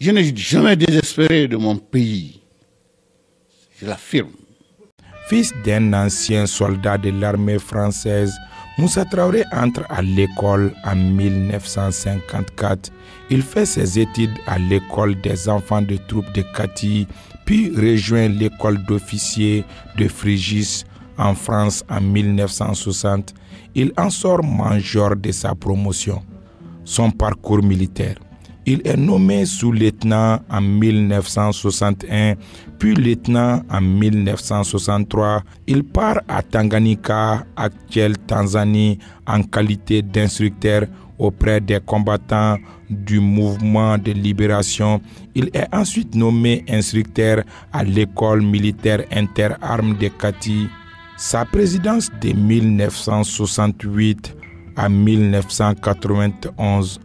Je n'ai jamais désespéré de mon pays. Je l'affirme. Fils d'un ancien soldat de l'armée française, Moussa Traoré entre à l'école en 1954. Il fait ses études à l'école des enfants de troupe de Kati, puis rejoint l'école d'officiers de Frégis en France en 1960. Il en sort major de sa promotion. Son parcours militaire. Il est nommé sous-lieutenant en 1961, puis lieutenant en 1963. Il part à Tanganyika, actuelle Tanzanie, en qualité d'instructeur auprès des combattants du mouvement de libération. Il est ensuite nommé instructeur à l'école militaire interarmes de Kati. Sa présidence de 1968 à 1991.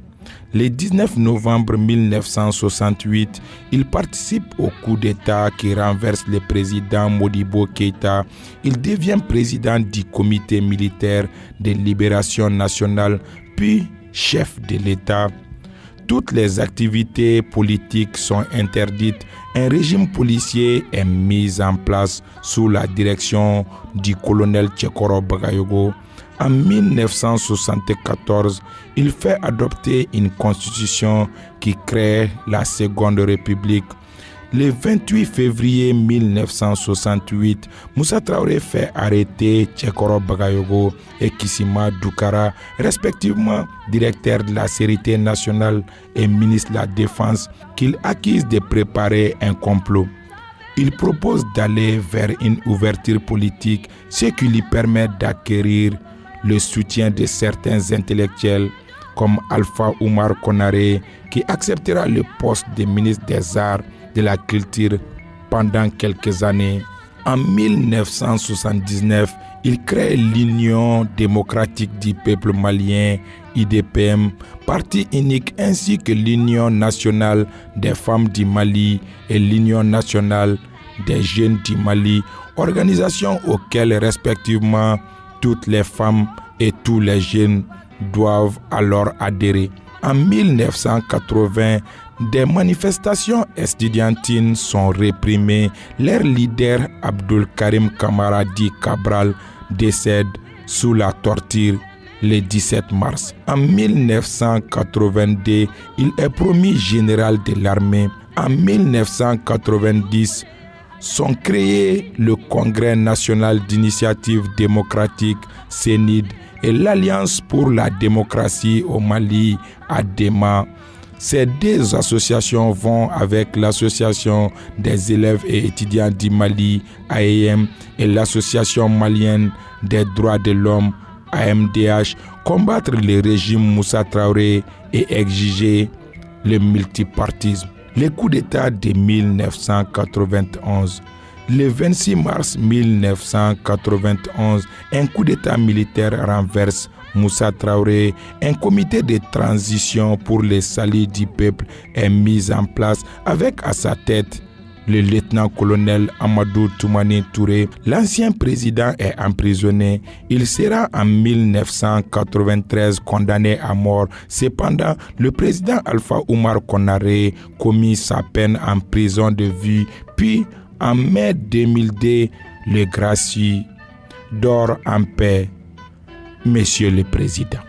Le 19 novembre 1968, il participe au coup d'État qui renverse le président Modibo Keïta. Il devient président du comité militaire de libération nationale, puis chef de l'État. Toutes les activités politiques sont interdites. Un régime policier est mis en place sous la direction du colonel Tchekoro Bagayogo. En 1974, il fait adopter une constitution qui crée la Seconde République. Le 28 février 1968, Moussa Traoré fait arrêter Tchekoro Bagayogo et Kissima Doukara, respectivement directeur de la Sécurité nationale et ministre de la Défense, qu'il accuse de préparer un complot. Il propose d'aller vers une ouverture politique, ce qui lui permet d'acquérir le soutien de certains intellectuels comme Alpha Oumar Konaré, qui acceptera le poste de ministre des Arts de la Culture pendant quelques années. En 1979, il crée l'Union démocratique du peuple malien, IDPM, parti unique, ainsi que l'Union nationale des femmes du Mali et l'Union nationale des jeunes du Mali, organisations auxquelles respectivement toutes les femmes et tous les jeunes doivent alors adhérer. En 1980, des manifestations estudiantines sont réprimées. Leur leader, Abdul Karim Kamara Di Cabral, décède sous la torture le 17 mars. En 1982, il est promu général de l'armée. En 1990, sont créés le Congrès national d'initiative démocratique, CENID, et l'Alliance pour la démocratie au Mali, ADEMA. Ces deux associations vont avec l'Association des élèves et étudiants du Mali, AEM, et l'Association malienne des droits de l'homme, AMDH, combattre le régime Moussa Traoré et exiger le multipartisme. Le coup d'État de 1991. Le 26 mars 1991, un coup d'État militaire renverse Moussa Traoré. Un comité de transition pour le salut du peuple est mis en place avec à sa tête le lieutenant-colonel Amadou Toumani Touré. L'ancien président est emprisonné. Il sera en 1993 condamné à mort. Cependant, le président Alpha Oumar Konaré commis sa peine en prison de vie. Puis, en mai 2002, le gracie dort en paix, Monsieur le Président.